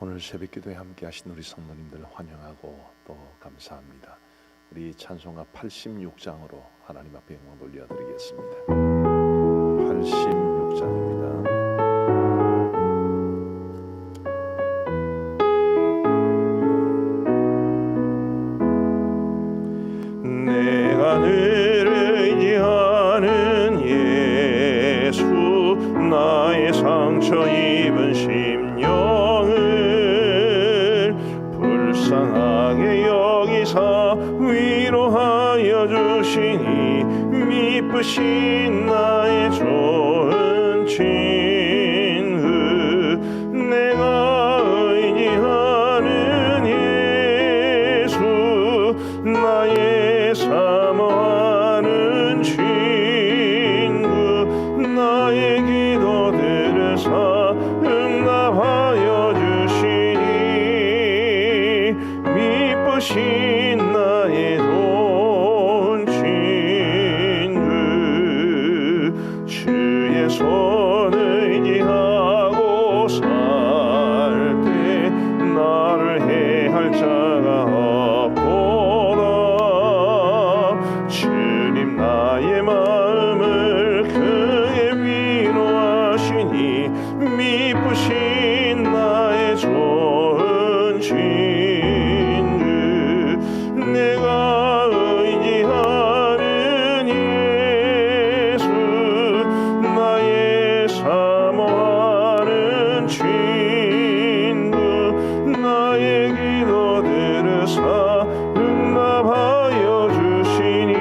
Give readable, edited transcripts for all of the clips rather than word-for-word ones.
오늘 새벽기도에 함께 하신 우리 성도님들 환영하고 또 감사합니다. 우리 찬송가 86장으로 하나님 앞에 영광 돌려드리겠습니다. 86장입니다. 내가 늘 의지하는 예수, 나의 상처 입은 심령을 불쌍하게 여기사 위로하여 주시니, 미쁘신 나의 좋은 친구, 내가 의지하는 예수, 나의 사모하는 친구, 나의 기도 들으사 응답하여 주시니, 미쁘신 나의 좋은 친구, 주의 손을 의지하고 살 때 나를 해할 자가 없도다. 주님 나의 마음을 크게 위로하시니, 미쁘신 나의 좋은 친구, 내가 의지하는 예수, 나의 사모하는 친구, 나의 기도 들으사 응답하여 주시니,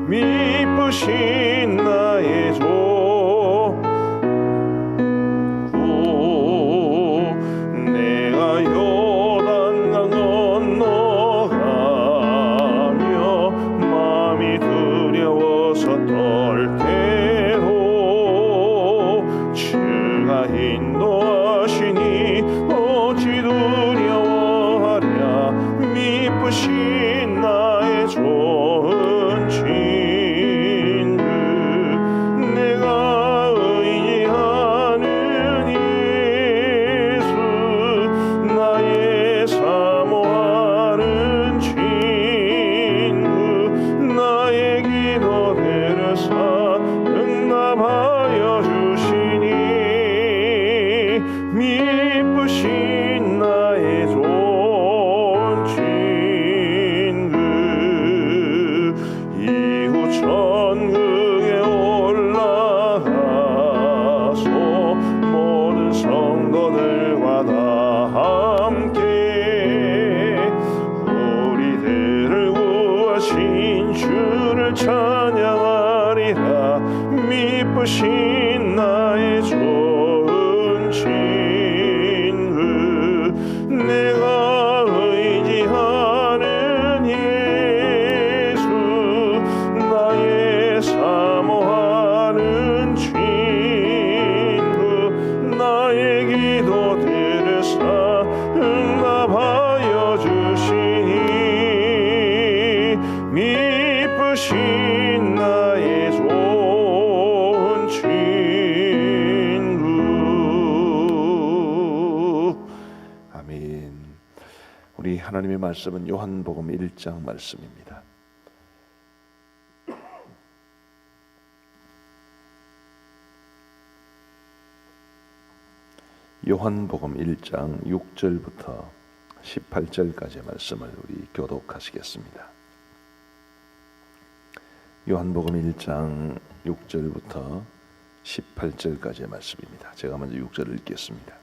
미쁘신 나의 좋고, 내가 요단강 건너가며 마음이 두려워서 떨 때도 주가 인도하시니 어찌 두려워하랴. 미쁘신 나의 좋은 친구, 내가 의지하는 예수, 나의 사모하는 친구, 나의 기도 들으사 응답하여 주시니, 미쁘신 나의 좋은 친구, 이후 천국에 올라가서 모든 성도들과 다 함께 우리들을 구하신 주를 찬양하리라. 미쁘신 나의 좋은 친구, 내가 의지하는 예수, 나의 사모하는 친구, 나의 기도 들으사 응답하여 주시니, 미쁘신 나의 좋은 친구. 아멘. 우리 하나님의 말씀은 요한복음 1장 말씀입니다. 요한복음 1장 6절부터 18절까지의 말씀을 우리 교독하시겠습니다. 요한복음 1장 6절부터 18절까지의 말씀입니다. 제가 먼저 6절을 읽겠습니다.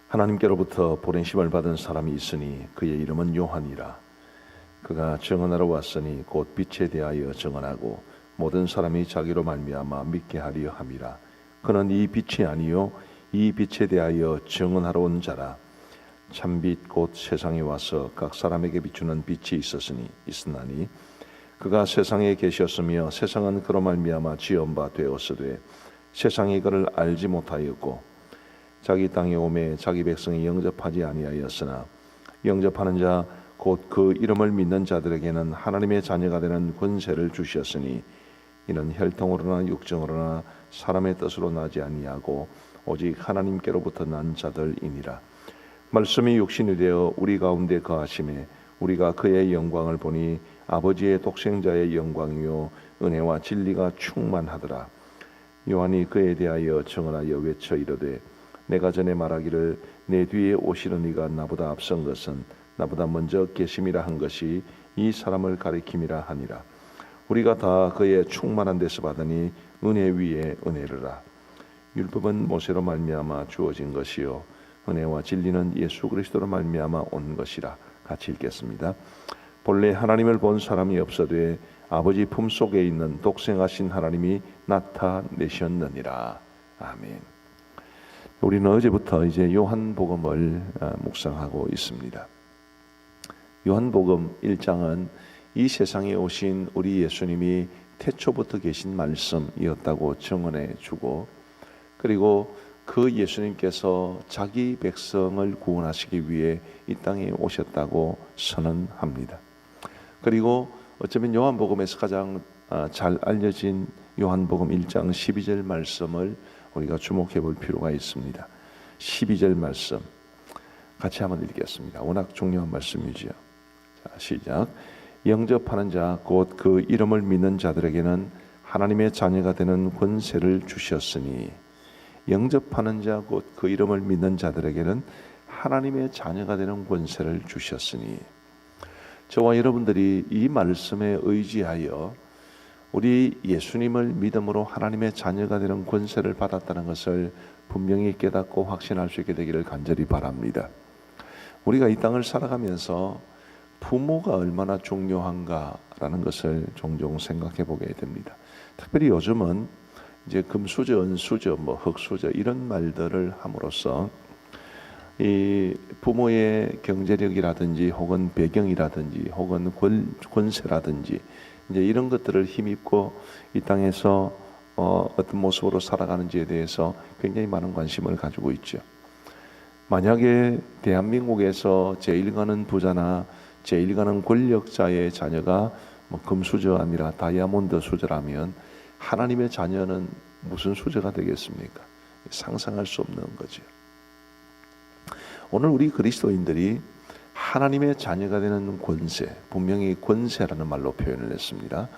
하나님께로부터 보내심을 받은 사람이 있으니 그의 이름은 요한이라. 그가 증언하러 왔으니 곧 빛에 대하여 증언하고 모든 사람이 자기로 말미암아 믿게 하려 함이라. 그는 이 빛이 아니요 이 빛에 대하여 증언하러 온 자라. 참빛 곧 세상에 와서 각 사람에게 비추는 빛이 있으나니 그가 세상에 계셨으며 세상은 그로 말미암아 지은 바 되었으되 세상이 그를 알지 못하였고 자기 땅에 오매 자기 백성이 영접하지 아니하였으나 영접하는 자 곧 그 이름을 믿는 자들에게는 하나님의 자녀가 되는 권세를 주셨으니 이는 혈통으로나 육정으로나 사람의 뜻으로 나지 아니하고 오직 하나님께로부터 난 자들이니라. 말씀이 육신이 되어 우리 가운데 거하심에 우리가 그의 영광을 보니 아버지의 독생자의 영광이요 은혜와 진리가 충만하더라. 요한이 그에 대하여 증언하여 외쳐 이르되 내가 전에 말하기를 내 뒤에 오시는 이가 나보다 앞선 것은 나보다 먼저 계심이라 한 것이 이 사람을 가리킴이라 하니라. 우리가 다 그의 충만한 데서 받으니 은혜 위에 은혜르라. 율법은 모세로 말미암아 주어진 것이요 은혜와 진리는 예수 그리스도로 말미암아 온 것이라. 같이 읽겠습니다. 본래 하나님을 본 사람이 없어되 아버지 품속에 있는 독생하신 하나님이 나타내셨느니라. 아멘. 우리는 어제부터 이제 요한복음을 묵상하고 있습니다. 요한복음 1장은 이 세상에 오신 우리 예수님이 태초부터 계신 말씀이었다고 증언해 주고, 그리고 그 예수님께서 자기 백성을 구원하시기 위해 이 땅에 오셨다고 선언합니다. 그리고 어쩌면 요한복음에서 가장 잘 알려진 요한복음 1장 12절 말씀을 우리가 주목해 볼 필요가 있습니다. 12절 말씀 같이 한번 읽겠습니다. 워낙 중요한 말씀이지요. 자, 시작. 영접하는 자 곧 그 이름을 믿는 자들에게는 하나님의 자녀가 되는 권세를 주셨으니, 영접하는 자 곧 그 이름을 믿는 자들에게는 하나님의 자녀가 되는 권세를 주셨으니, 저와 여러분들이 이 말씀에 의지하여 우리 예수님을 믿음으로 하나님의 자녀가 되는 권세를 받았다는 것을 분명히 깨닫고 확신할 수 있게 되기를 간절히 바랍니다. 우리가 이 땅을 살아가면서 부모가 얼마나 중요한가라는 것을 종종 생각해 보게 됩니다. 특별히 요즘은 이제 금수저, 은수저, 흙수저 이런 말들을 함으로써 이 부모의 경제력이라든지 혹은 배경이라든지 혹은 권세라든지 이제 이런 것들을 힘입고 이 땅에서 어떤 모습으로 살아가는지에 대해서 굉장히 많은 관심을 가지고 있죠. 만약에 대한민국에서 제일 가는 부자나 제일 가는 권력자의 자녀가 금수저 아니라 다이아몬드 수저라면 하나님의 자녀는 무슨 수저가 되겠습니까? 상상할 수 없는 거죠. 오늘 우리 그리스도인들이 하나님의 자녀가 되는 권세, 분명히 권세라는 말로 표현을 했습니다.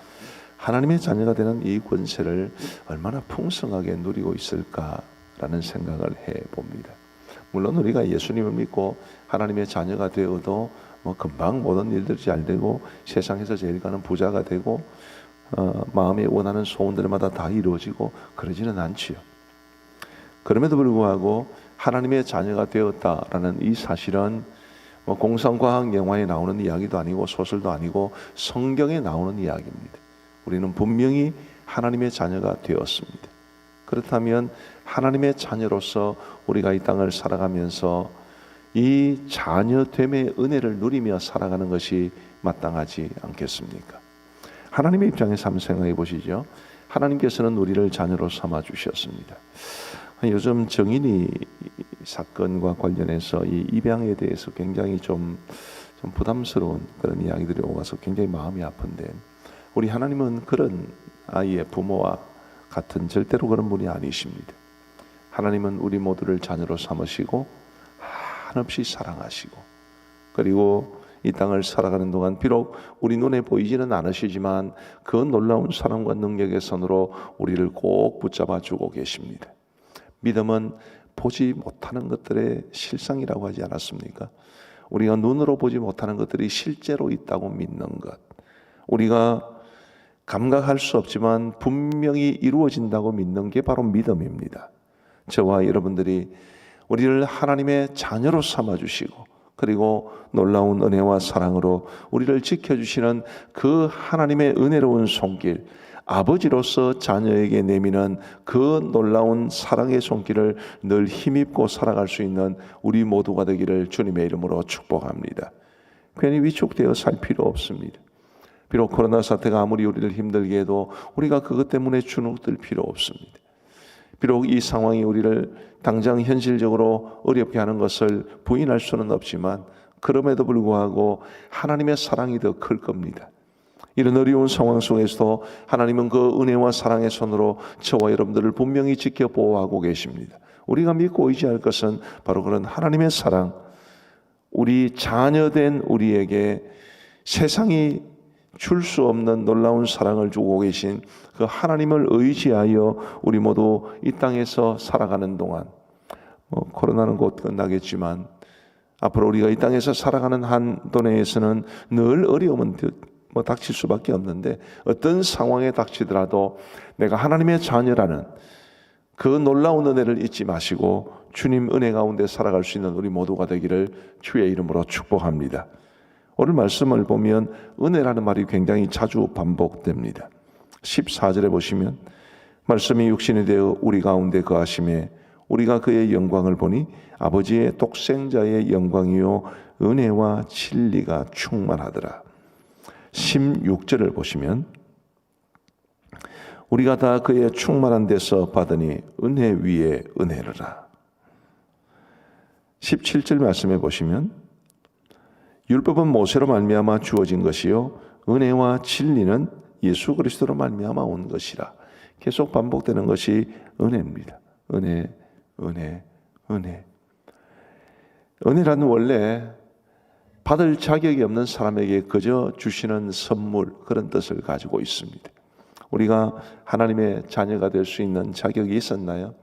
하나님의 자녀가 되는 이 권세를 얼마나 풍성하게 누리고 있을까라는 생각을 해봅니다. 물론 우리가 예수님을 믿고 하나님의 자녀가 되어도 금방 모든 일들이 잘 되고 세상에서 제일 가는 부자가 되고 마음에 원하는 소원들마다 다 이루어지고 그러지는 않지요. 그럼에도 불구하고 하나님의 자녀가 되었다라는 이 사실은 공상과학 영화에 나오는 이야기도 아니고 소설도 아니고 성경에 나오는 이야기입니다. 우리는 분명히 하나님의 자녀가 되었습니다. 그렇다면 하나님의 자녀로서 우리가 이 땅을 살아가면서 이 자녀됨의 은혜를 누리며 살아가는 것이 마땅하지 않겠습니까? 하나님의 입장에서 한번 생각해 보시죠. 하나님께서는 우리를 자녀로 삼아 주셨습니다. 요즘 정인이 사건과 관련해서 이 입양에 대해서 굉장히 좀 부담스러운 그런 이야기들이 오가서 굉장히 마음이 아픈데, 우리 하나님은 그런 아이의 부모와 같은 절대로 그런 분이 아니십니다. 하나님은 우리 모두를 자녀로 삼으시고 한없이 사랑하시고, 그리고 이 땅을 살아가는 동안 비록 우리 눈에 보이지는 않으시지만 그 놀라운 사랑과 능력의 손으로 우리를 꼭 붙잡아 주고 계십니다. 믿음은 보지 못하는 것들의 실상이라고 하지 않았습니까? 우리가 눈으로 보지 못하는 것들이 실제로 있다고 믿는 것, 우리가 감각할 수 없지만 분명히 이루어진다고 믿는 게 바로 믿음입니다. 저와 여러분들이 우리를 하나님의 자녀로 삼아주시고, 그리고 놀라운 은혜와 사랑으로 우리를 지켜주시는 그 하나님의 은혜로운 손길, 아버지로서 자녀에게 내미는 그 놀라운 사랑의 손길을 늘 힘입고 살아갈 수 있는 우리 모두가 되기를 주님의 이름으로 축복합니다. 괜히 위축되어 살 필요 없습니다. 비록 코로나 사태가 아무리 우리를 힘들게 해도 우리가 그것 때문에 주눅들 필요 없습니다. 비록 이 상황이 우리를 당장 현실적으로 어렵게 하는 것을 부인할 수는 없지만 그럼에도 불구하고 하나님의 사랑이 더 클 겁니다. 이런 어려운 상황 속에서도 하나님은 그 은혜와 사랑의 손으로 저와 여러분들을 분명히 지켜 보호하고 계십니다. 우리가 믿고 의지할 것은 바로 그런 하나님의 사랑, 우리 자녀된 우리에게 세상이 줄 수 없는 놀라운 사랑을 주고 계신 그 하나님을 의지하여 우리 모두 이 땅에서 살아가는 동안, 코로나는 곧 끝나겠지만 앞으로 우리가 이 땅에서 살아가는 한도 내에서는 늘 어려움은 닥칠 수밖에 없는데, 어떤 상황에 닥치더라도 내가 하나님의 자녀라는 그 놀라운 은혜를 잊지 마시고 주님 은혜 가운데 살아갈 수 있는 우리 모두가 되기를 주의 이름으로 축복합니다. 오늘 말씀을 보면 은혜라는 말이 굉장히 자주 반복됩니다. 14절에 보시면 말씀이 육신이 되어 우리 가운데 거하심에 우리가 그의 영광을 보니 아버지의 독생자의 영광이요 은혜와 진리가 충만하더라. 16절을 보시면 우리가 다 그의 충만한 데서 받으니 은혜 위에 은혜르라. 17절 말씀해 보시면 율법은 모세로 말미암아 주어진 것이요 은혜와 진리는 예수 그리스도로 말미암아 온 것이라. 계속 반복되는 것이 은혜입니다. 은혜, 은혜, 은혜. 은혜란 원래 받을 자격이 없는 사람에게 그저 주시는 선물, 그런 뜻을 가지고 있습니다. 우리가 하나님의 자녀가 될 수 있는 자격이 있었나요?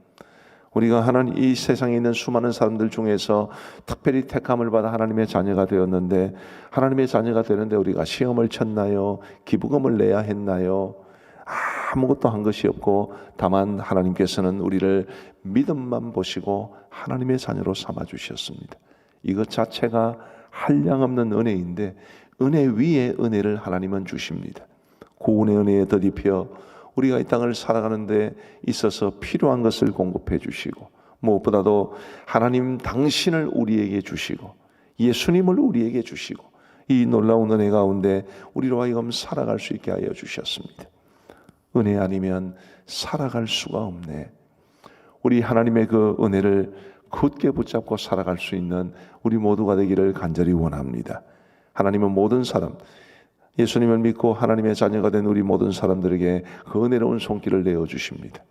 우리가 하나님, 이 세상에 있는 수많은 사람들 중에서 특별히 택함을 받아 하나님의 자녀가 되었는데, 하나님의 자녀가 되는데 우리가 시험을 쳤나요? 기부금을 내야 했나요? 아무것도 한 것이 없고, 다만 하나님께서는 우리를 믿음만 보시고 하나님의 자녀로 삼아 주셨습니다. 이것 자체가 한량없는 은혜인데, 은혜 위에 은혜를 하나님은 주십니다. 구원의 은혜에 덧입혀 우리가 이 땅을 살아가는 데 있어서 필요한 것을 공급해 주시고, 무엇보다도 하나님 당신을 우리에게 주시고 예수님을 우리에게 주시고, 이 놀라운 은혜 가운데 우리로 하여금 살아갈 수 있게 하여 주셨습니다. 은혜 아니면 살아갈 수가 없네. 우리 하나님의 그 은혜를 굳게 붙잡고 살아갈 수 있는 우리 모두가 되기를 간절히 원합니다. 하나님은 모든 사람, 예수님을 믿고 하나님의 자녀가 된 우리 모든 사람들에게 그 은혜로운 손길을 내어주십니다.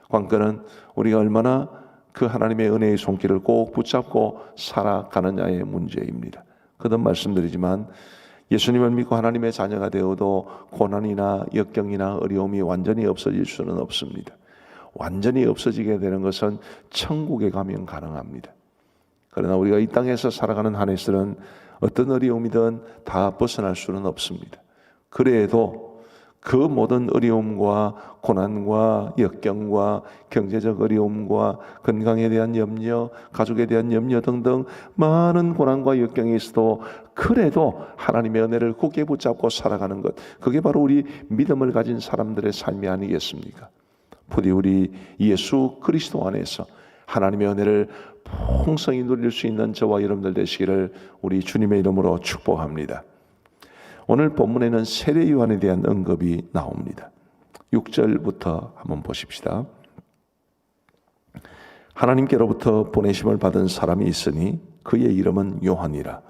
관건은 우리가 얼마나 그 하나님의 은혜의 손길을 꼭 붙잡고 살아가느냐의 문제입니다. 거듭 말씀드리지만 예수님을 믿고 하나님의 자녀가 되어도 고난이나 역경이나 어려움이 완전히 없어질 수는 없습니다. 완전히 없어지게 되는 것은 천국에 가면 가능합니다. 그러나 우리가 이 땅에서 살아가는 한 해들은 어떤 어려움이든 다 벗어날 수는 없습니다. 그래도 그 모든 어려움과 고난과 역경과 경제적 어려움과 건강에 대한 염려, 가족에 대한 염려 등등 많은 고난과 역경이 있어도 그래도 하나님의 은혜를 굳게 붙잡고 살아가는 것, 그게 바로 우리 믿음을 가진 사람들의 삶이 아니겠습니까? 부디 우리 예수 그리스도 안에서 하나님의 은혜를 풍성히 누릴 수 있는 저와 여러분들 되시기를 우리 주님의 이름으로 축복합니다. 오늘 본문에는 세례 요한에 대한 언급이 나옵니다. 6절부터 한번 보십시다. 하나님께로부터 보내심을 받은 사람이 있으니 그의 이름은 요한이라.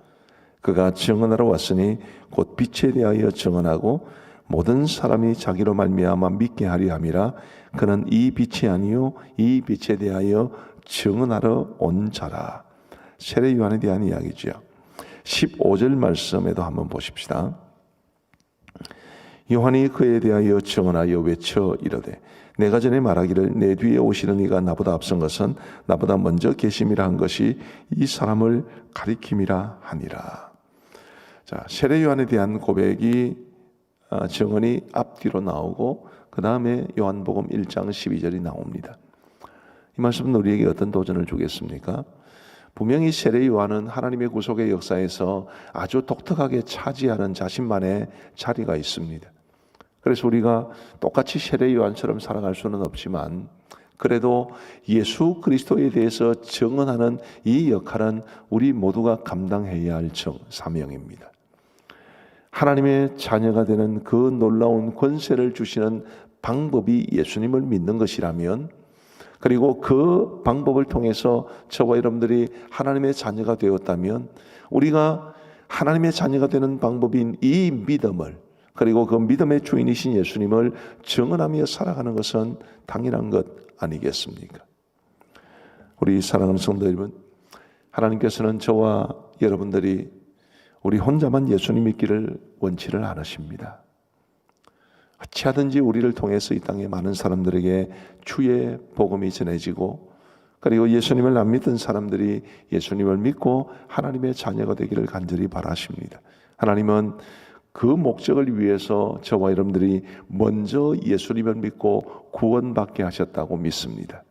그가 증언하러 왔으니 곧 빛에 대하여 증언하고 모든 사람이 자기로 말미암아 믿게 하려 함이라. 그는 이 빛이 아니요 이 빛에 대하여 증언하러 온 자라. 세례 요한에 대한 이야기죠. 15절 말씀에도 한번 보십시다. 요한이 그에 대하여 증언하여 외쳐 이르되 내가 전에 말하기를 내 뒤에 오시는 이가 나보다 앞선 것은 나보다 먼저 계심이라 한 것이 이 사람을 가리킴이라 하니라. 자, 세례 요한에 대한 고백이 증언이 앞뒤로 나오고 그 다음에 요한복음 1장 12절이 나옵니다. 이 말씀은 우리에게 어떤 도전을 주겠습니까? 분명히 세례 요한은 하나님의 구속의 역사에서 아주 독특하게 차지하는 자신만의 자리가 있습니다. 그래서 우리가 똑같이 세례 요한처럼 살아갈 수는 없지만 그래도 예수 그리스도에 대해서 증언하는 이 역할은 우리 모두가 감당해야 할 사명입니다. 하나님의 자녀가 되는 그 놀라운 권세를 주시는 방법이 예수님을 믿는 것이라면, 그리고 그 방법을 통해서 저와 여러분들이 하나님의 자녀가 되었다면, 우리가 하나님의 자녀가 되는 방법인 이 믿음을, 그리고 그 믿음의 주인이신 예수님을 증언하며 살아가는 것은 당연한 것 아니겠습니까? 우리 사랑하는 성도 여러분, 하나님께서는 저와 여러분들이 우리 혼자만 예수님 믿기를 원치를 않으십니다. 어찌하든지 우리를 통해서 이 땅에 많은 사람들에게 주의 복음이 전해지고, 그리고 예수님을 안 믿던 사람들이 예수님을 믿고 하나님의 자녀가 되기를 간절히 바라십니다. 하나님은 그 목적을 위해서 저와 여러분들이 먼저 예수님을 믿고 구원받게 하셨다고 믿습니다.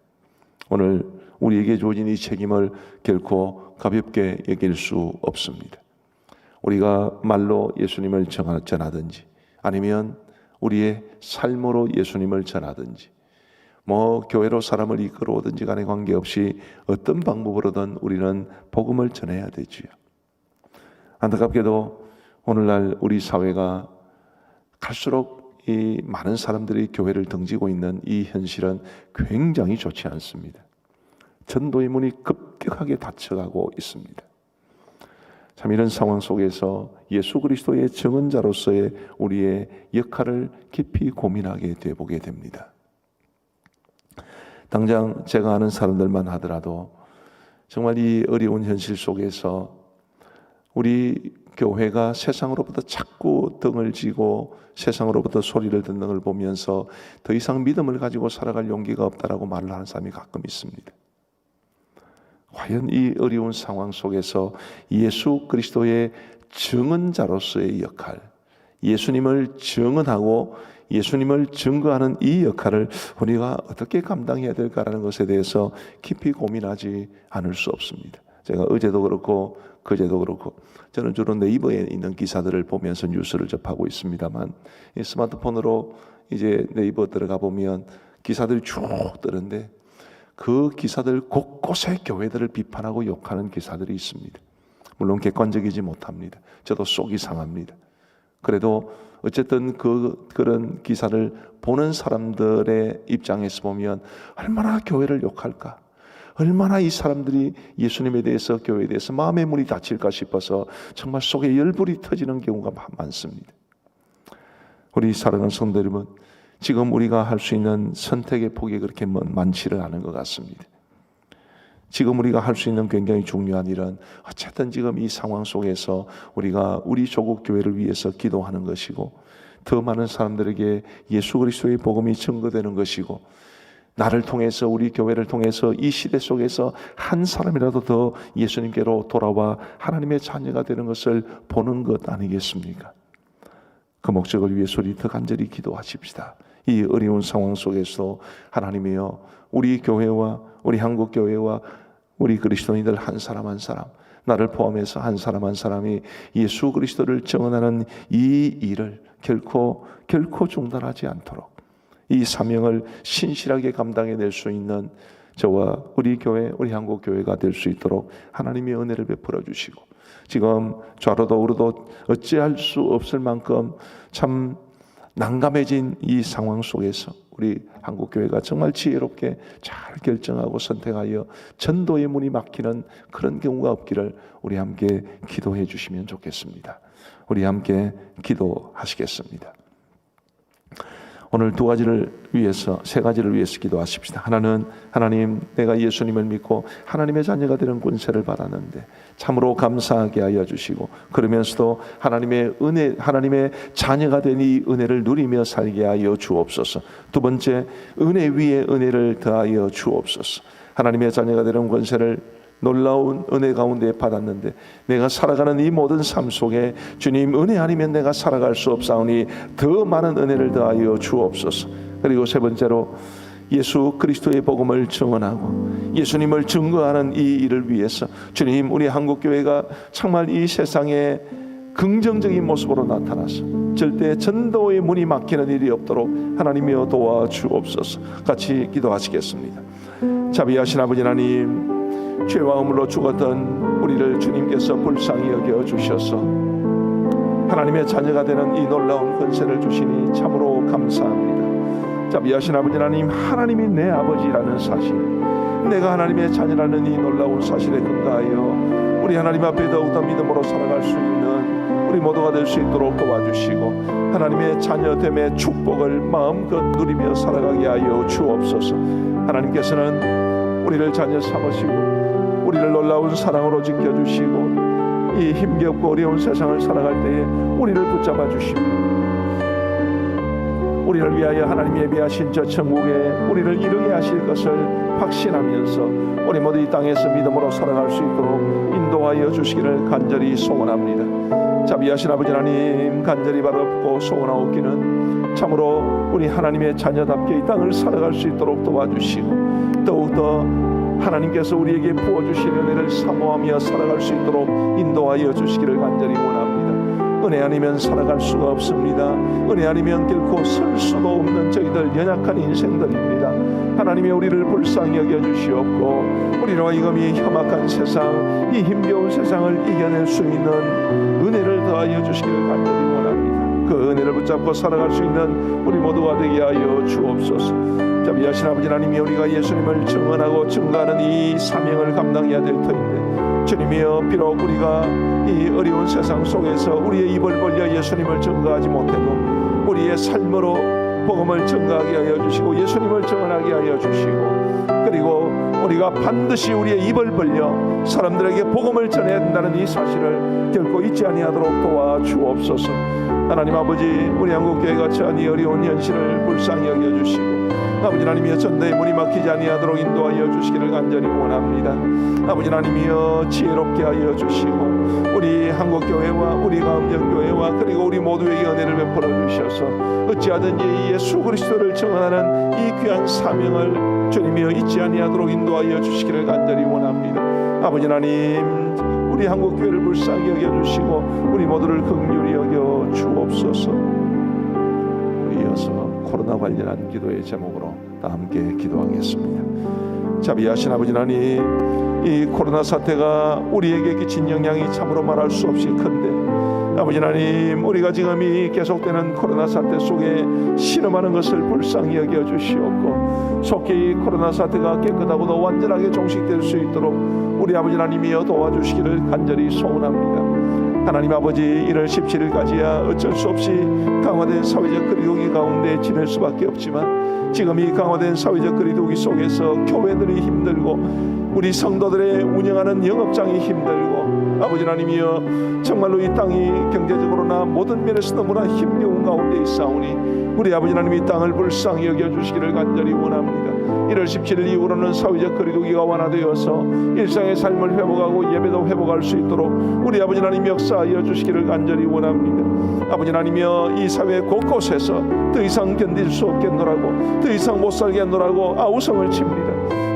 오늘 우리에게 주어진 이 책임을 결코 가볍게 여길 수 없습니다. 우리가 말로 예수님을 전하든지, 아니면 우리의 삶으로 예수님을 전하든지, 교회로 사람을 이끌어오든지 간에 관계없이 어떤 방법으로든 우리는 복음을 전해야 되지요. 안타깝게도 오늘날 우리 사회가 갈수록 이 많은 사람들이 교회를 등지고 있는 이 현실은 굉장히 좋지 않습니다. 전도의 문이 급격하게 닫혀가고 있습니다. 참 이런 상황 속에서 예수 그리스도의 증언자로서의 우리의 역할을 깊이 고민하게 되보게 됩니다. 당장 제가 아는 사람들만 하더라도 정말 이 어려운 현실 속에서 우리 교회가 세상으로부터 자꾸 등을 지고 세상으로부터 소리를 듣는 걸 보면서 더 이상 믿음을 가지고 살아갈 용기가 없다라고 말을 하는 사람이 가끔 있습니다. 과연 이 어려운 상황 속에서 예수 그리스도의 증언자로서의 역할, 예수님을 증언하고 예수님을 증거하는 이 역할을 우리가 어떻게 감당해야 될까라는 것에 대해서 깊이 고민하지 않을 수 없습니다. 제가 어제도 그렇고 그제도 그렇고 저는 주로 네이버에 있는 기사들을 보면서 뉴스를 접하고 있습니다만, 이 스마트폰으로 이제 네이버 들어가 보면 기사들이 쭉 뜨는데 그 기사들 곳곳에 교회들을 비판하고 욕하는 기사들이 있습니다. 물론 객관적이지 못합니다. 저도 속이 상합니다. 그래도 어쨌든 그런 기사를 보는 사람들의 입장에서 보면 얼마나 교회를 욕할까, 얼마나 이 사람들이 예수님에 대해서, 교회에 대해서 마음의 문이 닫힐까 싶어서 정말 속에 열불이 터지는 경우가 많습니다. 우리 사랑하는 성도 여러분, 지금 우리가 할 수 있는 선택의 폭이 그렇게 많지를 않은 것 같습니다. 지금 우리가 할 수 있는 굉장히 중요한 일은 어쨌든 지금 이 상황 속에서 우리가 우리 조국 교회를 위해서 기도하는 것이고, 더 많은 사람들에게 예수 그리스도의 복음이 증거되는 것이고, 나를 통해서, 우리 교회를 통해서 이 시대 속에서 한 사람이라도 더 예수님께로 돌아와 하나님의 자녀가 되는 것을 보는 것 아니겠습니까? 그 목적을 위해서 우리 더 간절히 기도하십시다. 이 어려운 상황 속에서 하나님이여, 우리 교회와 우리 한국 교회와 우리 그리스도인들 한 사람 한 사람, 나를 포함해서 한 사람 한 사람이 예수 그리스도를 증언하는 이 일을 결코 중단하지 않도록, 이 사명을 신실하게 감당해낼 수 있는 저와 우리 교회, 우리 한국 교회가 될 수 있도록 하나님의 은혜를 베풀어 주시고, 지금 좌로도 우로도 어찌할 수 없을 만큼 참 난감해진 이 상황 속에서 우리 한국교회가 정말 지혜롭게 잘 결정하고 선택하여 전도의 문이 막히는 그런 경우가 없기를 우리 함께 기도해 주시면 좋겠습니다. 우리 함께 기도하시겠습니다. 오늘 세 가지를 위해서 기도하십시다. 하나는, 하나님, 내가 예수님을 믿고 하나님의 자녀가 되는 권세를 받았는데 참으로 감사하게 하여 주시고, 그러면서도 하나님의 은혜, 하나님의 자녀가 된 이 은혜를 누리며 살게 하여 주옵소서. 두 번째, 은혜 위에 은혜를 더하여 주옵소서. 하나님의 자녀가 되는 권세를 놀라운 은혜 가운데 받았는데 내가 살아가는 이 모든 삶 속에 주님 은혜 아니면 내가 살아갈 수 없사오니 더 많은 은혜를 더하여 주옵소서. 그리고 세 번째로, 예수 그리스도의 복음을 증언하고 예수님을 증거하는 이 일을 위해서 주님, 우리 한국교회가 정말 이 세상에 긍정적인 모습으로 나타나서 절대 전도의 문이 막히는 일이 없도록 하나님이여 도와주옵소서. 같이 기도하시겠습니다. 자비하신 아버지 하나님, 죄와 허물로 죽었던 우리를 주님께서 불쌍히 여겨 주셔서 하나님의 자녀가 되는 이 놀라운 권세를 주시니 참으로 감사합니다. 자비하신 아버지 하나님, 하나님이 내 아버지라는 사실, 내가 하나님의 자녀라는 이 놀라운 사실에 근거하여 우리 하나님 앞에 더욱더 믿음으로 살아갈 수 있는 우리 모두가 될 수 있도록 도와주시고, 하나님의 자녀됨의 축복을 마음껏 누리며 살아가게 하여 주옵소서. 하나님께서는 우리를 자녀 삼으시고 우리를 놀라운 사랑으로 지켜주시고 이 힘겹고 어려운 세상을 살아갈 때에 우리를 붙잡아 주시고 우리를 위하여 하나님이 예비하신 저 천국에 우리를 이르게 하실 것을 확신하면서 우리 모두 이 땅에서 믿음으로 살아갈 수 있도록 인도하여 주시기를 간절히 소원합니다. 자비하신 아버지 하나님, 간절히 바라옵고 소원하옵기는 참으로 우리 하나님의 자녀답게 이 땅을 살아갈 수 있도록 도와주시고 더욱더 하나님께서 우리에게 부어주신 은혜를 사모하며 살아갈 수 있도록 인도하여 주시기를 간절히 원합니다. 은혜 아니면 살아갈 수가 없습니다. 은혜 아니면 결코 설 수도 없는 저희들 연약한 인생들입니다. 하나님이 우리를 불쌍히 여겨주시옵고 우리로 하여금 이 험악한 세상, 이 힘겨운 세상을 이겨낼 수 있는 은혜를 더하여 주시기를 간절히 원합니다. 그 은혜를 붙잡고 살아갈 수 있는 우리 모두가 되게 하여 주옵소서. 자비하신 아버지 하나님이 우리가 예수님을 증언하고 증거하는 이 사명을 감당해야 될 터인데 주님이여, 비록 우리가 이 어려운 세상 속에서 우리의 입을 벌려 예수님을 증거하지 못해도 우리의 삶으로 복음을 증거하게 하여 주시고 예수님을 증언하게 하여 주시고 그리고 우리가 반드시 우리의 입을 벌려 사람들에게 복음을 전해야 된다는 이 사실을 결코 잊지 아니하도록 도와주옵소서. 하나님 아버지, 우리 한국교회가 처한 이 어려운 현실을 불쌍히 여겨주시고 아버지 하나님이여, 전도의 문이 막히지 아니하도록 인도하여 주시기를 간절히 원합니다. 아버지 하나님이여, 지혜롭게 하여 주시고 우리 한국교회와 우리 가음정교회와 그리고 우리 모두에게 은혜를 베풀어 주셔서 어찌하든지 예수 그리스도를 증언하는 이 귀한 사명을 주님이여 잊지 아니하도록 인도하여 주시기를 간절히 원합니다. 아버지 하나님, 우리 한국교회를 불쌍히 여겨주시고 우리 모두를 긍휼히 여겨 주옵소서. 우리 이어서 코로나 관련한 기도의 제목으로 다 함께 기도하겠습니다. 자비하신 아버지 하나님, 이 코로나 사태가 우리에게 끼친 영향이 참으로 말할 수 없이 큰데 아버지 하나님, 우리가 지금 이 계속되는 코로나 사태 속에 신음하는 것을 불쌍히 여겨 주시옵고 속히 이 코로나 사태가 깨끗하고도 완전하게 종식될 수 있도록 우리 아버지 하나님이여 도와주시기를 간절히 소원합니다. 하나님 아버지, 1월 17일까지야 어쩔 수 없이 강화된 사회적 거리두기 가운데 지낼 수밖에 없지만 지금 이 강화된 사회적 거리두기 속에서 교회들이 힘들고 우리 성도들의 운영하는 영업장이 힘들고 아버지 하나님이여, 정말로 이 땅이 경제적으로나 모든 면에서 너무나 힘겨운 가운데 있사오니 우리 아버지 하나님 이 땅을 불쌍히 여겨주시기를 간절히 원합니다. 1월 17일 이후로는 사회적 거리두기가 완화되어서 일상의 삶을 회복하고 예배도 회복할 수 있도록 우리 아버지 하나님 역사하여 주시기를 간절히 원합니다. 아버지 하나님이여, 이 사회 곳곳에서 더 이상 견딜 수 없겠노라고, 더 이상 못 살겠노라고 아우성을 칩니다.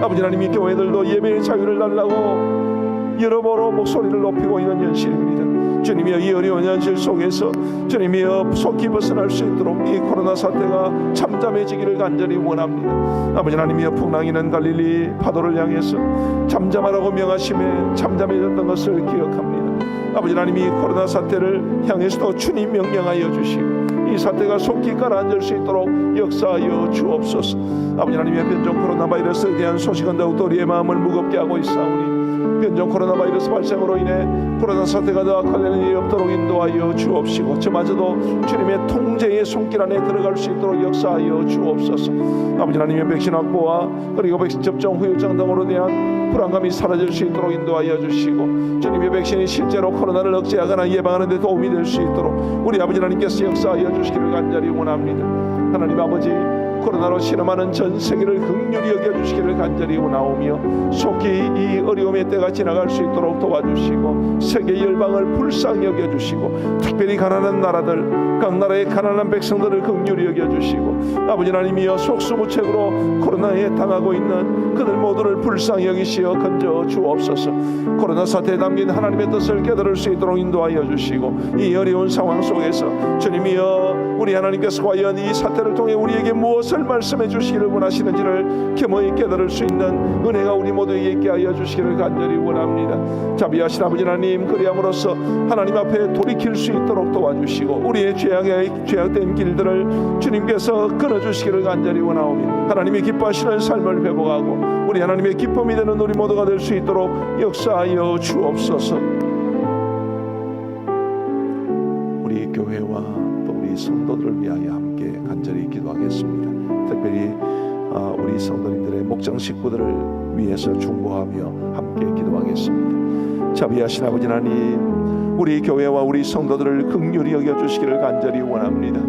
아버지 하나님, 이 교회들도 예배의 자유를 달라고 여러모로 목소리를 높이고 있는 현실입니다. 주님이여, 이 어려운 현실 속에서 주님이여 속히 벗어날 수 있도록 이 코로나 사태가 잠잠해지기를 간절히 원합니다. 아버지 하나님이여, 풍랑이는 갈릴리 파도를 향해서 잠잠하라고 명하심에 잠잠해졌던 것을 기억합니다. 아버지 하나님이 코로나 사태를 향해서도 주님 명령하여 주시고 이 사태가 속히 가라앉을 수 있도록 역사하여 주옵소서. 아버지 하나님의 변종 코로나 바이러스에 대한 소식은 더욱더 우리의 마음을 무겁게 하고 있사오니 변종 코로나 바이러스 발생으로 인해 코로나 사태가 더 악화되는 일이 없도록 인도하여 주옵시고 저마저도 주님의 통제의 손길 안에 들어갈 수 있도록 역사하여 주옵소서. 아버지 하나님의 백신 확보와 그리고 백신 접종 후유증 등으로 대한 불안감이 사라질 수 있도록 인도하여 주시고 주님의 백신이 실제로 코로나를 억제하거나 예방하는 데 도움이 될 수 있도록 우리 아버지 하나님께서 역사하여 주시기를 간절히 원합니다. 하나님 아버지, 코로나로 실험하는 전 세계를 긍휼히 여겨주시기를 간절히 원하오며 속히 이 어려움의 때가 지나갈 수 있도록 도와주시고 세계 열방을 불쌍히 여겨주시고 특별히 가난한 나라들, 각 나라의 가난한 백성들을 긍휼히 여겨주시고 아버지 하나님이여, 속수무책으로 코로나에 당하고 있는 그들 모두를 불쌍히 여기시어 건져 주옵소서. 코로나 사태에 담긴 하나님의 뜻을 깨달을 수 있도록 인도하여 주시고 이 어려운 상황 속에서 주님이여, 우리 하나님께서 과연 이 사태를 통해 우리에게 무엇을 말씀해 주시기를 원하시는지를 겸허히 깨달을 수 있는 은혜가 우리 모두에게 있게 하여 주시기를 간절히 원합니다. 자비하신 아버지 하나님, 그리함으로써 하나님 앞에 돌이킬 수 있도록 도와주시고 우리의 죄악된 길들을 주님께서 끊어주시기를 간절히 원하오며 하나님이 기뻐하시는 삶을 회복하고 우리 하나님의 기쁨이 되는 우리 모두가 될 수 있도록 역사하여 주옵소서. 우리 교회와 또 우리 성도들을 위하여 함께 간절히 기도하겠습니다. 특별히 우리 성도님들의 목장 식구들을 위해서 중보하며 함께 기도하겠습니다. 자비하신 아버지 하나님, 우리 교회와 우리 성도들을 긍휼히 여겨주시기를 간절히 원합니다.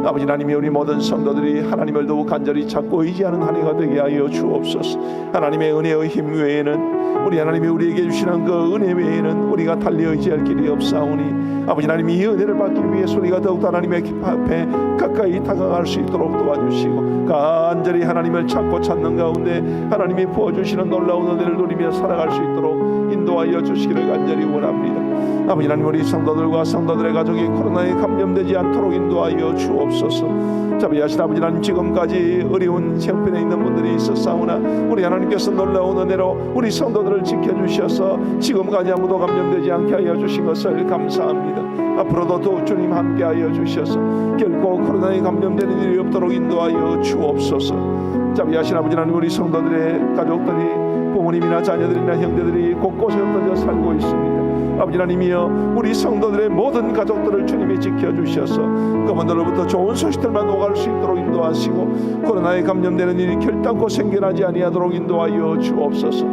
아버지 하나님이 우리 모든 성도들이 하나님을 더욱 간절히 찾고 의지하는 한 해가 되게 하여 주옵소서. 하나님의 은혜의 힘 외에는, 우리 하나님이 우리에게 주시는 그 은혜 외에는 우리가 달리 의지할 길이 없사오니, 아버지 하나님 이 은혜를 받기 위해서 우리가 더욱더 하나님의 앞에 가까이 다가갈 수 있도록 도와주시고, 간절히 하나님을 찾고 찾는 가운데 하나님이 부어주시는 놀라운 은혜를 누리며 살아갈 수 있도록 인도하여 주시기를 간절히 원합니다. 아버지 하나님, 우리 성도들과 성도들의 가족이 코로나에 감염되지 않도록 인도하여 주옵소서. 자비하신 아버지 하나님, 지금까지 어려운 형편에 있는 분들이 있었사오나 우리 하나님께서 놀라운 은혜로 우리 성도들을 지켜주셔서 지금까지 아무도 감염되지 않게 하여 주신 것을 감사합니다. 앞으로도 더욱 주님 함께하여 주셔서 결코 코로나에 감염되는 일이 없도록 인도하여 주옵소서. 자비하신 아버지 하나님, 우리 성도들의 가족들이, 부모님이나 자녀들이나 형제들이 곳곳에 흩어져 살고 있습니다. 아버지 하나님이여, 우리 성도들의 모든 가족들을 주님이 지켜주셔서 그분들로부터 좋은 소식들만 오갈 수 있도록 인도하시고, 코로나에 감염되는 일이 결단코 생겨나지 아니하도록 인도하여 주옵소서.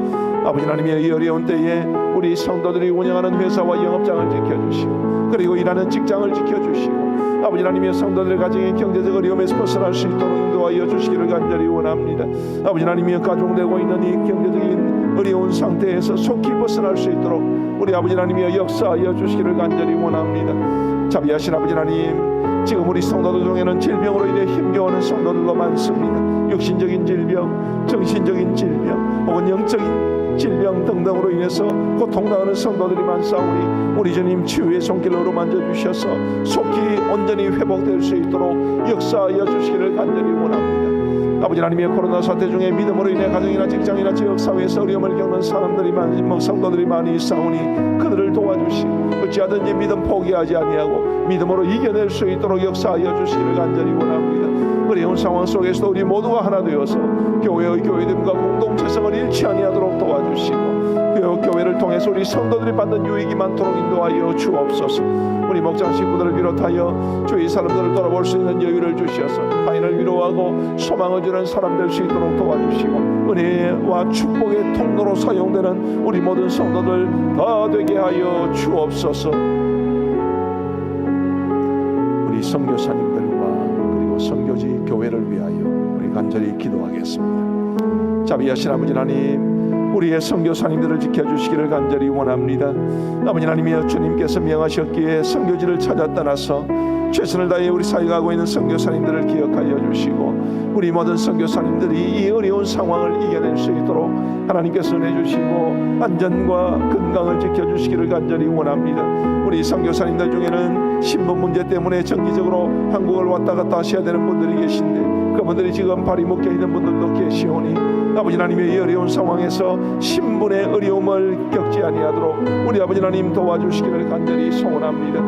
아버지 하나님의 이 어려운 때에 우리 성도들이 운영하는 회사와 영업장을 지켜주시고, 그리고 일하는 직장을 지켜주시고, 아버지 하나님의 성도들의 가정의 경제적 어려움에서 벗어날 수 있도록 인도하여 주시기를 간절히 원합니다. 아버지 하나님의 가중되고 있는 이 경제적인 어려운 상태에서 속히 벗어날 수 있도록 우리 아버지 하나님의 역사하여 주시기를 간절히 원합니다. 자비하신 아버지 하나님, 지금 우리 성도들 중에는 질병으로 인해 힘겨워하는 성도들도 많습니다. 육신적인 질병, 정신적인 질병, 혹은 영적인 질병 등등으로 인해서 고통당하는 성도들이 많사오니 우리 주님 치유의 손길로 만져주셔서 속히 온전히 회복될 수 있도록 역사하여 주시기를 간절히 원합니다. 아버지 하나님의 코로나 사태 중에 믿음으로 인해 가정이나 직장이나 지역사회에서 어려움을 겪는 사람들이 성도들이 많이 있사오니 그들을 도와주시고, 어찌하든지 믿음 포기하지 아니하고 믿음으로 이겨낼 수 있도록 역사하여 주시기를 간절히 원합니다. 어려운 상황 속에서도 우리 모두가 하나 되어서 교회의 교회됨과 공동체성을 잃지 아니하도록 도와주시고, 교회를 통해서 우리 성도들이 받는 유익이 많도록 인도하여 주옵소서. 우리 목장 식구들을 비롯하여 주위 사람들을 돌아볼 수 있는 여유를 주셔서 타인을 위로하고 소망을 주는 사람 될 수 있도록 도와주시고, 은혜와 축복의 통로로 사용되는 우리 모든 성도들 다 되게 하여 주옵소서. 우리 선교사님들과 그리고 선교지 교회를 위하여 우리 간절히 기도하겠습니다. 자비하신 아버지 하나님, 우리의 선교사님들을 지켜주시기를 간절히 원합니다. 아버지 하나님이여, 주님께서 명하셨기에 선교지를 찾아 떠나서 최선을 다해 우리 사회가 하고 있는 선교사님들을 기억하여 주시고, 우리 모든 선교사님들이 이 어려운 상황을 이겨낼 수 있도록 하나님께서 은혜 주시고 안전과 건강을 지켜주시기를 간절히 원합니다. 우리 선교사님들 중에는 신분 문제 때문에 정기적으로 한국을 왔다 갔다 하셔야 되는 분들이 계신데, 그분들이 지금 발이 묶여 있는 분들도 계시오니 아버지 하나님의 이 어려운 상황에서 신분의 어려움을 겪지 아니하도록 우리 아버지 하나님 도와주시기를 간절히 소원합니다.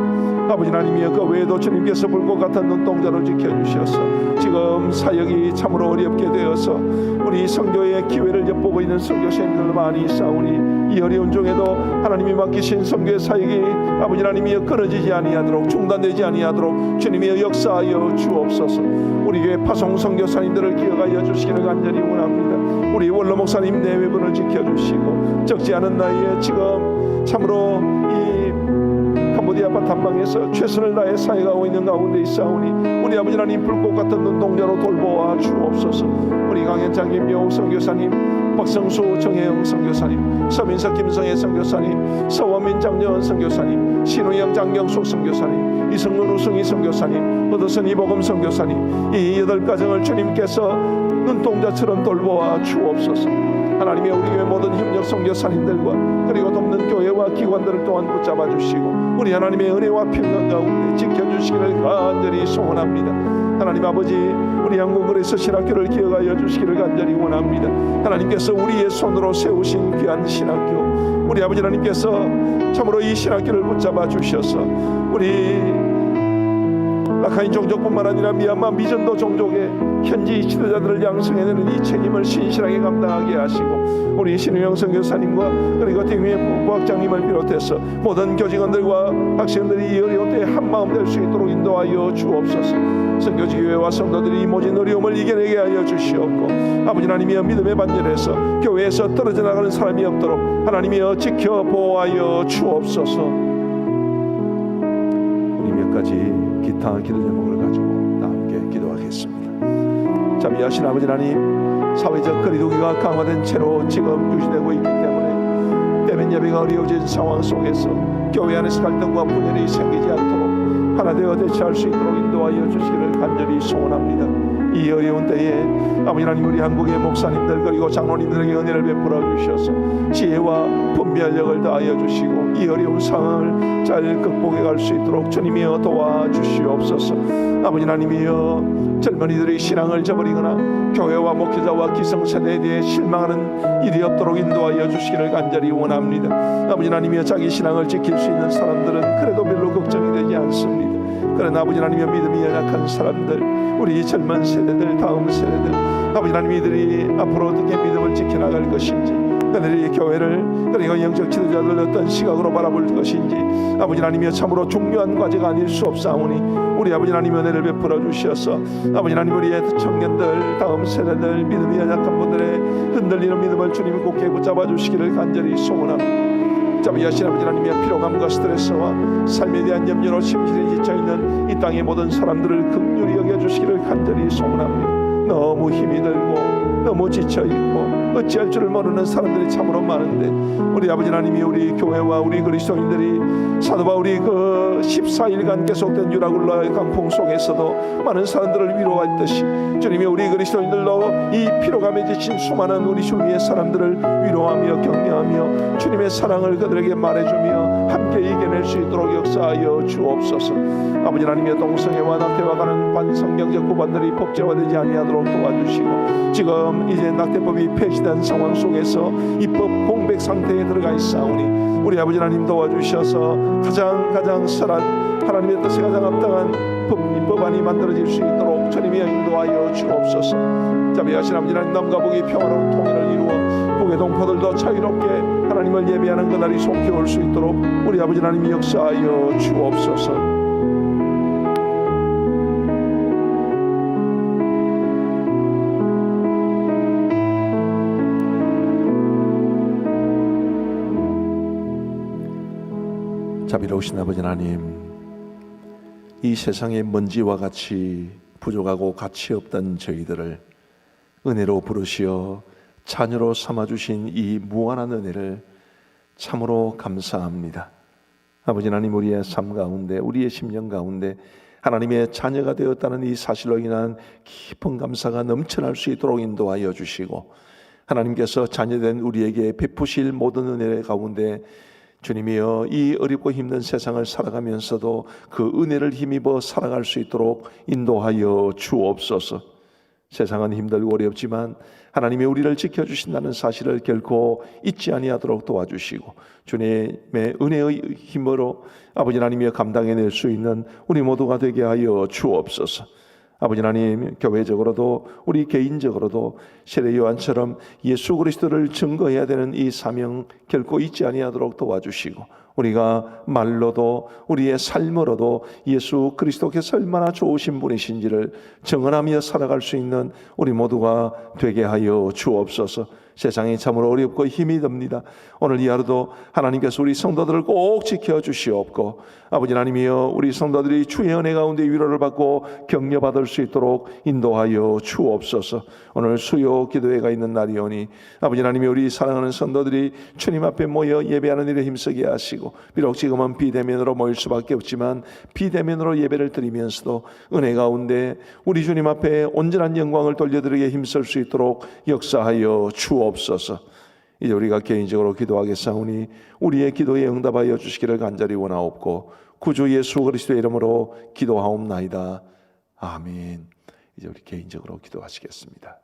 아버지 하나님이여, 그 외에도 주님께서 불꽃 같은 눈동자로 지켜주셔서 지금 사역이 참으로 어렵게 되어서 우리 선교의 기회를 엿보고 있는 선교사님들 많이 있사오니 이 어려운 중에도 하나님이 맡기신 선교의 사역이 아버지 하나님이여 끊어지지 아니하도록, 중단되지 아니하도록 주님의 역사하여 주옵소서. 우리 교회 파송 선교사님들을 기억하여 주시기를 간절히 원합니다. 우리 원로 목사님 내외분을 지켜주시고, 적지 않은 나이에 지금 참으로 이 캄보디아 바탐방에서 최선을 다해 사역하고 있는 가운데 있사오니 우리 아버지 하나님 불꽃 같은 눈동자로 돌보아 주옵소서. 우리 강현장 김여욱 선교사님, 박성수 정혜영 선교사님, 서민석 김성애 선교사님, 서원민 장려원 선교사님, 신우영 장경숙 선교사님, 이승문 우승희 선교사님, 어더선 이복음 선교사님, 이 8가정을 주님께서 눈동자처럼 돌보아 주옵소서. 하나님의 우리 교회 모든 협력 선교사님들과 그리고 돕는 교회와 기관들을 또한 붙잡아 주시고 우리 하나님의 은혜와 평강 가운데 지켜주시기를 간절히 소원합니다. 하나님 아버지, 우리 한국을에서 신학교를 기억하여 주시기를 간절히 원합니다. 하나님께서 우리의 손으로 세우신 귀한 신학교, 우리 아버지 하나님께서 참으로 이 신학교를 붙잡아 주셔서 우리 라카인 종족뿐만 아니라 미얀마 미전도 종족의 현지 지도자들을 양성해내는 이 책임을 신실하게 감당하게 하시고 우리 신우영 선교사님과 그리고 대위의 부학장님을 비롯해서 모든 교직원들과 학생들이 이 어려운 때에 한마음 될 수 있도록 인도하여 주옵소서. 선교지 교회와 성도들이 이 모진 어려움을 이겨내게 하여 주시옵고 아버지 하나님이여 믿음의 반열에서 교회에서 떨어져 나가는 사람이 없도록 하나님이여 지켜 보호하여 주옵소서. 우리 몇 가지 기타 기도 제목을 가지고 다 함께 기도하겠습니다. 자비하신 아버지 하나님, 사회적 거리두기가 강화된 채로 지금 유지되고 있기 때문에 대면 예배가 어려워진 상황 속에서 교회 안에서 갈등과 분열이 생기지 않도록 하나 되어 대처할 수 있도록 인도하여 주시기를 간절히 소원합니다. 이 어려운 때에 아버지 하나님, 우리 한국의 목사님들 그리고 장로님들에게 은혜를 베풀어 주셔서 지혜와 분별력을 다하여 주시고 이 어려운 상황을 잘 극복해 갈 수 있도록 주님이여 도와주시옵소서. 아버지 하나님이여, 젊은이들의 신앙을 저버리거나 교회와 목회자와 기성세대에 대해 실망하는 일이 없도록 인도하여 주시기를 간절히 원합니다. 아버지 하나님이여, 자기 신앙을 지킬 수 있는 사람들은 그래도 별로 걱정이 되지 않습니다. 그러나 아버지 하나님이여, 믿음이 연약한 사람들, 우리 젊은 세대들, 다음 세대들, 아버지 하나님, 이들이 앞으로 어떻게 믿음을 지켜나갈 것인지, 그들이 교회를 그리고 영적 지도자들 어떤 시각으로 바라볼 것인지 아버지 하나님이여, 참으로 중요한 과제가 아닐 수 없사오니 우리 아버지 하나님 은혜를 베풀어 주셔서 아버지 하나님, 우리의 청년들, 다음 세대들, 믿음이 연약한 분들의 흔들리는 믿음을 주님이 굳게 붙잡아 주시기를 간절히 소원합니다. 자비하신 아버지 하나님의 피로감과 스트레스와 삶에 대한 염려로 심실히 지쳐있는 이 땅의 모든 사람들을 긍휼히 여겨주시기를 간절히 소원합니다. 너무 힘이 들고 너무 지쳐있고 어찌할 줄을 모르는 사람들이 참으로 많은데 우리 아버지 하나님이 우리 교회와 우리 그리스도인들이 사도 바울이 그 14일간 계속된 유라굴라의 강풍 속에서도 많은 사람들을 위로했듯이 주님이 우리 그리스도인들도 이 피로감에 지친 수많은 우리 주위의 사람들을 위로하며 격려하며 주님의 사랑을 그들에게 말해주며 함께 이겨낼 수 있도록 역사하여 주옵소서. 아버지 하나님의 동성애와 낙태와 가는 반성경적 구반들이 법제화되지 아니하도록 도와주시고 지금 이제 낙태법이 폐지된 상황 속에서 입법 공백 상태에 들어가 있사오니 우리 아버지 하나님 도와주셔서 가장 선한 하나님의 뜻에 가장 합당한 입법안이 만들어질 수 있도록 주님이 인도하여 주옵소서. 자비하신 아버지 하나님, 남과 북이 평화로운 통일을 이루어 북의 동포들도 자유롭게 하나님을 예배하는 그날이 속히 올 수 있도록 우리 아버지 하나님이 역사하여 주옵소서. 자비로우신 아버지 하나님, 이 세상의 먼지와 같이 부족하고 가치 없던 저희들을 은혜로 부르시어 자녀로 삼아주신 이 무한한 은혜를 참으로 감사합니다. 아버지 하나님, 우리의 삶 가운데, 우리의 심령 가운데 하나님의 자녀가 되었다는 이 사실로 인한 깊은 감사가 넘쳐날 수 있도록 인도하여 주시고 하나님께서 자녀된 우리에게 베푸실 모든 은혜 가운데 주님이여, 이 어렵고 힘든 세상을 살아가면서도 그 은혜를 힘입어 살아갈 수 있도록 인도하여 주옵소서. 세상은 힘들고 어렵지만 하나님이 우리를 지켜주신다는 사실을 결코 잊지 아니하도록 도와주시고 주님의 은혜의 힘으로 아버지 하나님이 감당해낼 수 있는 우리 모두가 되게 하여 주옵소서. 아버지 하나님, 교회적으로도 우리 개인적으로도 세례 요한처럼 예수 그리스도를 증거해야 되는 이 사명 결코 잊지 아니하도록 도와주시고 우리가 말로도 우리의 삶으로도 예수 그리스도께서 얼마나 좋으신 분이신지를 증언하며 살아갈 수 있는 우리 모두가 되게 하여 주옵소서. 세상이 참으로 어렵고 힘이 듭니다. 오늘 이 하루도 하나님께서 우리 성도들을 꼭 지켜주시옵고 아버지 하나님이여, 우리 성도들이 주의 은혜 가운데 위로를 받고 격려받을 수 있도록 인도하여 주옵소서. 오늘 수요 기도회가 있는 날이오니 아버지 하나님이 우리 사랑하는 성도들이 주님 앞에 모여 예배하는 일에 힘쓰게 하시고 비록 지금은 비대면으로 모일 수밖에 없지만 비대면으로 예배를 드리면서도 은혜 가운데 우리 주님 앞에 온전한 영광을 돌려드리게 힘쓸 수 있도록 역사하여 주옵소서. 이제 우리가 개인적으로 기도하겠사오니 우리의 기도에 응답하여 주시기를 간절히 원하옵고 구주 예수 그리스도의 이름으로 기도하옵나이다. 아멘. 이제 우리 개인적으로 기도하시겠습니다.